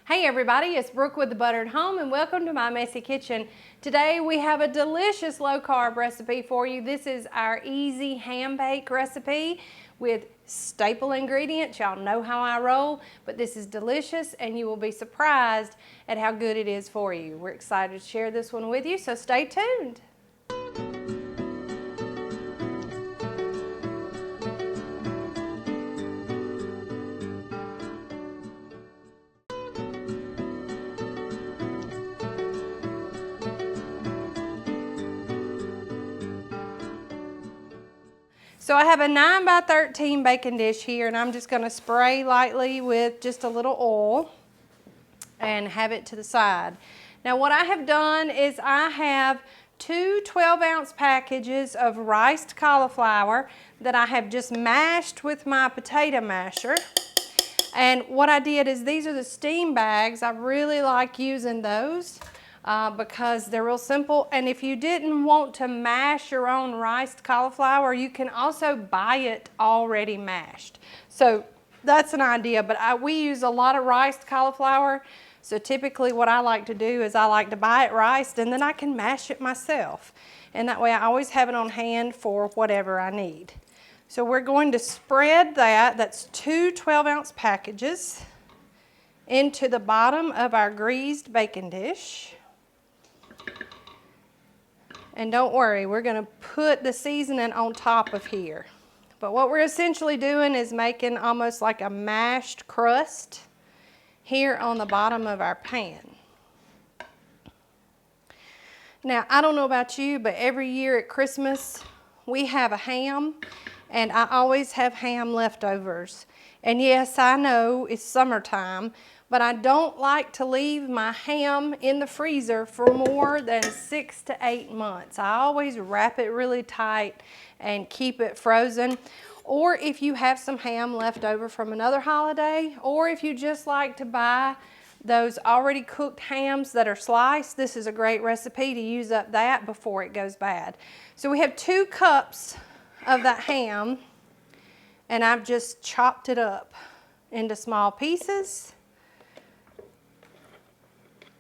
Hey everybody, it's Brooke with the Buttered Home and welcome to my messy kitchen. Today we have a delicious low carb recipe for you. This is our easy ham bake recipe with staple ingredients. Y'all know how I roll, but this is delicious and you will be surprised at how good it is for you. We're excited to share this one with you, so stay tuned. So I have a 9 by 13 baking dish here, and I'm just going to spray lightly with just a little oil and have it to the side. Now what I have done is I have two 12-ounce packages of riced cauliflower that I have just mashed with my potato masher. And what I did is these are the steam bags. I really like using those. Because they're real simple, and if you didn't want to mash your own riced cauliflower, you can also buy it already mashed. So that's an idea, but we use a lot of riced cauliflower, so typically what I like to do is I like to buy it riced and then I can mash it myself, and that way I always have it on hand for whatever I need. So we're going to spread that's two 12-ounce packages, into the bottom of our greased baking dish. And don't worry, we're going to put the seasoning on top of here. But what we're essentially doing is making almost like a mashed crust here on the bottom of our pan. Now, I don't know about you, but every year at Christmas, we have a ham, and I always have ham leftovers. And yes, I know it's summertime, but I don't like to leave my ham in the freezer for more than 6 to 8 months. I always wrap it really tight and keep it frozen. Or if you have some ham left over from another holiday, or if you just like to buy those already cooked hams that are sliced, this is a great recipe to use up that before it goes bad. So we have 2 cups of that ham, and I've just chopped it up into small pieces.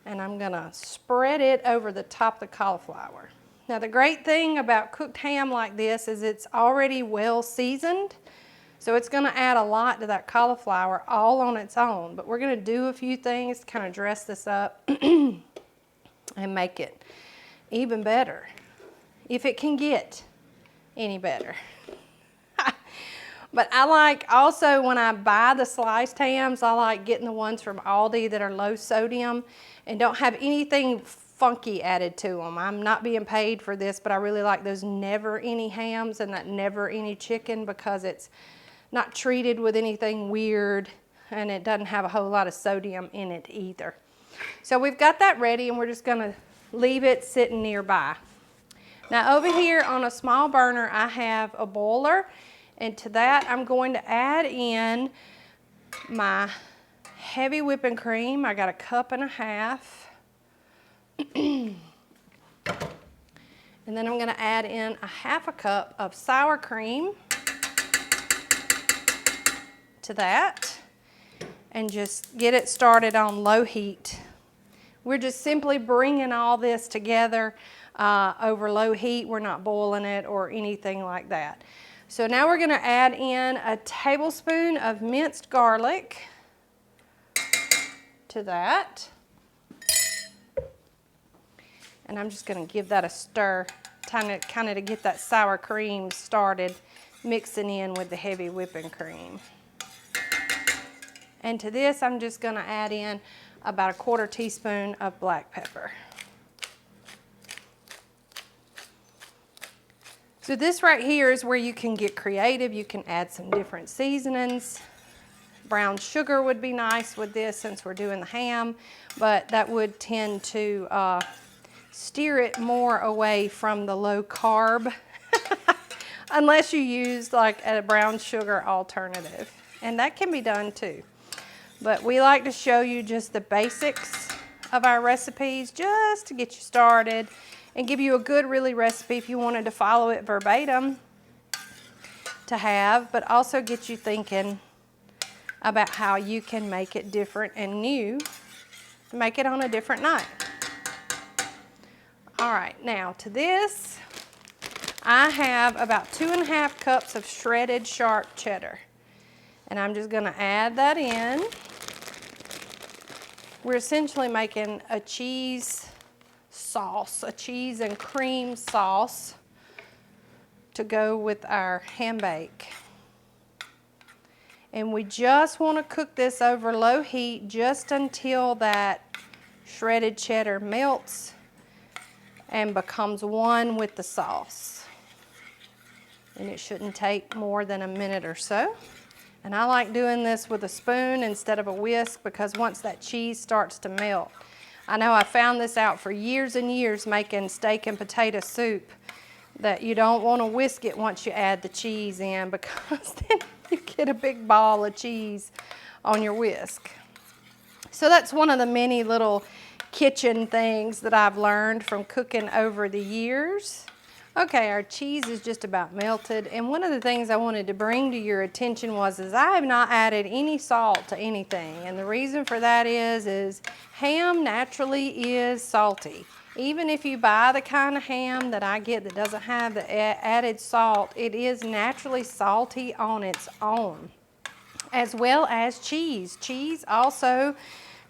And I'm going to spread it over the top of the cauliflower. Now the great thing about cooked ham like this is it's already well seasoned, so it's going to add a lot to that cauliflower all on its own. But we're going to do a few things to kind of dress this up and make it even better, if it can get any better. But I like also, when I buy the sliced hams, I like getting the ones from Aldi that are low sodium and don't have anything funky added to them. I'm not being paid for this, but I really like those never any hams and that never any chicken because it's not treated with anything weird and it doesn't have a whole lot of sodium in it either. So we've got that ready and we're just gonna leave it sitting nearby. Now over here on a small burner, I have a boiler. And to that, I'm going to add in my heavy whipping cream. I got 1.5 cups. And then I'm going to add in 1/2 cup of sour cream to that. And just get it started on low heat. We're just simply bringing all this together over low heat. We're not boiling it or anything like that. So now we're going to add in 1 tablespoon of minced garlic to that. And I'm just going to give that a stir, kind of to get that sour cream started, mixing in with the heavy whipping cream. And to this, I'm just going to add in about 1/4 teaspoon of black pepper. So this right here is where you can get creative. You can add some different seasonings. Brown sugar would be nice with this since we're doing the ham, but that would tend to steer it more away from the low carb unless you use like a brown sugar alternative, and that can be done too. But we like to show you just the basics of our recipes just to get you started and give you a good really recipe if you wanted to follow it verbatim to have, but also get you thinking about how you can make it different and new make it on a different night. All right, now to this, I have about 2½ cups of shredded sharp cheddar. And I'm just gonna add that in. We're essentially making a cheese sauce, a cheese and cream sauce to go with our ham bake. And we just want to cook this over low heat just until that shredded cheddar melts and becomes one with the sauce. And it shouldn't take more than a minute or so. And I like doing this with a spoon instead of a whisk because once that cheese starts to melt, I know I found this out for years and years making steak and potato soup, that you don't want to whisk it once you add the cheese in because then you get a big ball of cheese on your whisk. So that's one of the many little kitchen things that I've learned from cooking over the years. Okay, our cheese is just about melted, and one of the things I wanted to bring to your attention is I have not added any salt to anything, and the reason for that is ham naturally is salty. Even if you buy the kind of ham that I get that doesn't have the added salt, it is naturally salty on its own, as well as cheese. Cheese also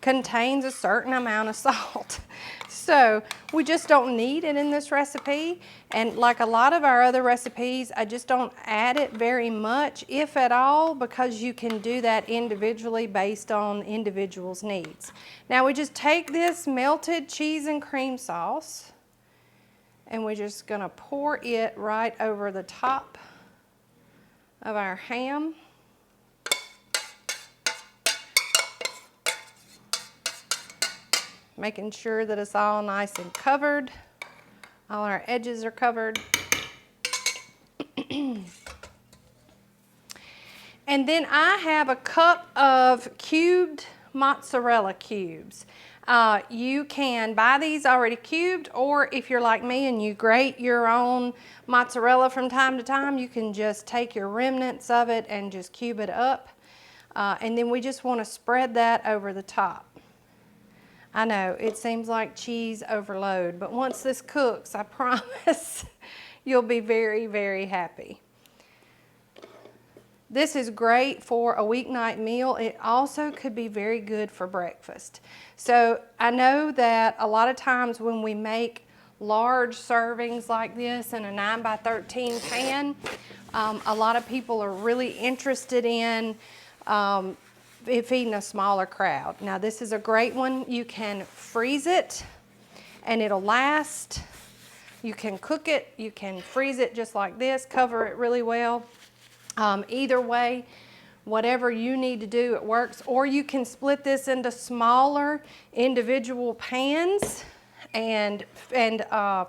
contains a certain amount of salt. So we just don't need it in this recipe. And like a lot of our other recipes, I just don't add it very much, if at all, because you can do that individually based on individuals' needs. Now we just take this melted cheese and cream sauce and we're just gonna pour it right over the top of our ham. Making sure that it's all nice and covered. All our edges are covered. And then I have a cup of cubed mozzarella cubes. You can buy these already cubed, or if you're like me and you grate your own mozzarella from time to time, you can just take your remnants of it and just cube it up. And then we just want to spread that over the top. I know, it seems like cheese overload, but once this cooks, I promise you'll be very, very happy. This is great for a weeknight meal. It also could be very good for breakfast. So I know that a lot of times when we make large servings like this in a 9x13 pan, a lot of people are really interested in feeding a smaller crowd. Now this is a great one. You can freeze it and it'll last. You can cook it, you can freeze it just like this, cover it really well. Either way, whatever you need to do, it works. Or you can split this into smaller individual pans and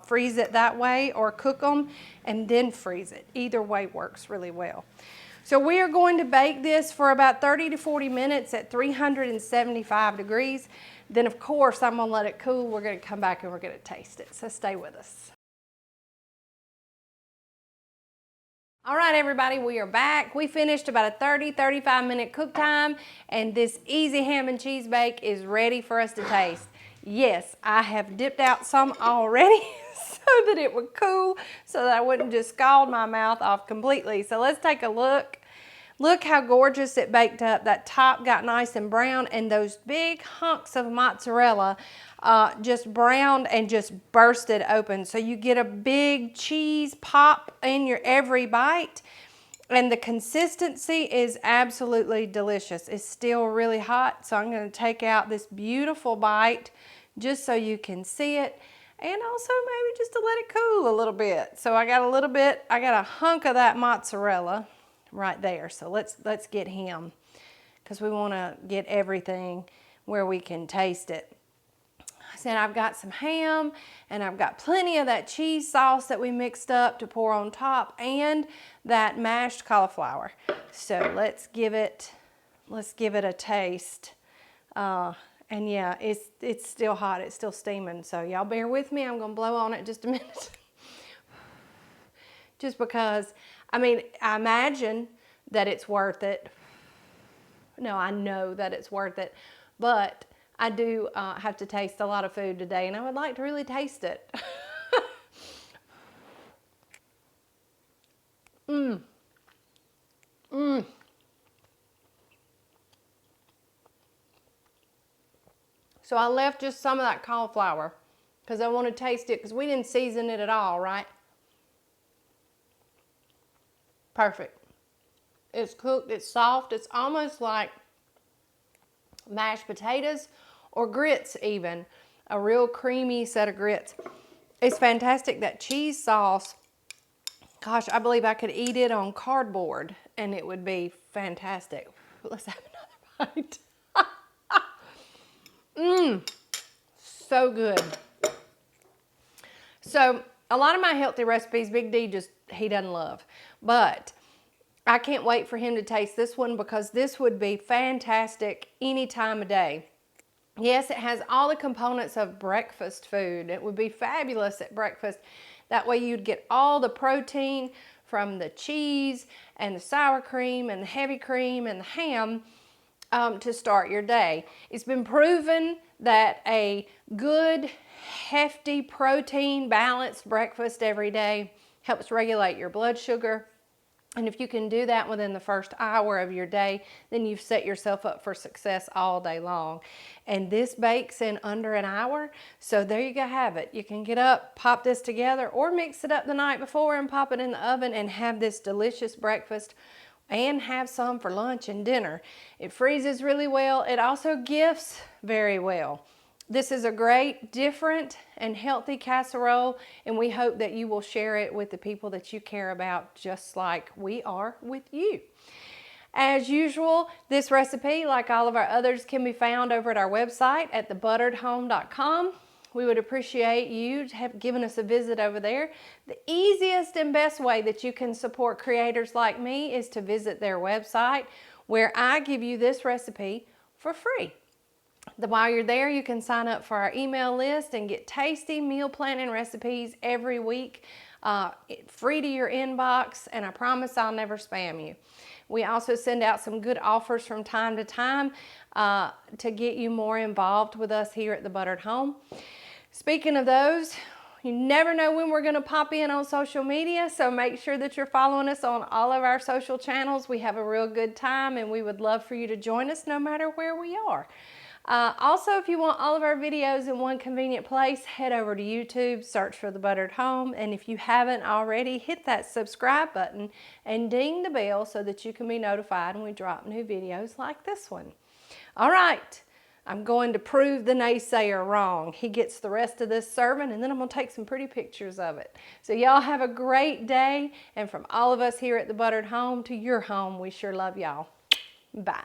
freeze it that way, or cook them and then freeze it. Either way works really well. So we are going to bake this for about 30 to 40 minutes at 375 degrees. Then of course I'm gonna let it cool. We're gonna come back and we're gonna taste it. So stay with us. All right, everybody, we are back. We finished about a 30-35 minute cook time, and this easy ham and cheese bake is ready for us to taste. Yes, I have dipped out some already so that it would cool, so that I wouldn't just scald my mouth off completely. So let's take a look. Look how gorgeous it baked up. That top got nice and brown, and those big hunks of mozzarella just browned and just bursted open. So you get a big cheese pop in your every bite, and the consistency is absolutely delicious. It's still really hot, so I'm gonna take out this beautiful bite just so you can see it, and also maybe just to let it cool a little bit. So I got a hunk of that mozzarella right there. So let's get him, because we want to get everything where we can taste it. I said I've got some ham, and I've got plenty of that cheese sauce that we mixed up to pour on top, and that mashed cauliflower. So let's give it a taste. And yeah, it's still hot, it's still steaming. So y'all bear with me. I'm gonna blow on it just a minute. Just because, I mean, I imagine that it's worth it. No, I know that it's worth it, but I do have to taste a lot of food today, and I would like to really taste it. Mmm. Mmm. So I left just some of that cauliflower because I want to taste it, because we didn't season it at all, right? Perfect. It's cooked, it's soft, it's almost like mashed potatoes or grits even. A real creamy set of grits. It's fantastic. That cheese sauce, gosh, I believe I could eat it on cardboard and it would be fantastic. Let's have another bite. Mmm, so good. So a lot of my healthy recipes, Big D he doesn't love, but I can't wait for him to taste this one, because this would be fantastic any time of day. Yes, it has all the components of breakfast food. It would be fabulous at breakfast. That way you'd get all the protein from the cheese and the sour cream and the heavy cream and the ham to start your day. It's been proven that a good, hefty, protein balanced breakfast every day helps regulate your blood sugar. And if you can do that within the first hour of your day, then you've set yourself up for success all day long. And this bakes in under an hour. So there you go, have it. You can get up, pop this together, or mix it up the night before and pop it in the oven and have this delicious breakfast, and have some for lunch and dinner. It freezes really well. It also gifts very well. This is a great, different, and healthy casserole, and we hope that you will share it with the people that you care about, just like we are with you. As usual, this recipe, like all of our others, can be found over at our website at thebutteredhome.com. We would appreciate you to have given us a visit over there. The easiest and best way that you can support creators like me is to visit their website, where I give you this recipe for free. While you're there, you can sign up for our email list and get tasty meal planning recipes every week, free to your inbox, and I promise I'll never spam you. We also send out some good offers from time to time to get you more involved with us here at The Buttered Home. Speaking of those, you never know when we're going to pop in on social media, so make sure that you're following us on all of our social channels. We have a real good time, and we would love for you to join us no matter where we are. Also, if you want all of our videos in one convenient place, head over to YouTube, search for The Buttered Home, and if you haven't already, hit that subscribe button and ding the bell so that you can be notified when we drop new videos like this one. All right, I'm going to prove the naysayer wrong. He gets the rest of this serving, and then I'm going to take some pretty pictures of it. So y'all have a great day, and from all of us here at The Buttered Home to your home, we sure love y'all. Bye.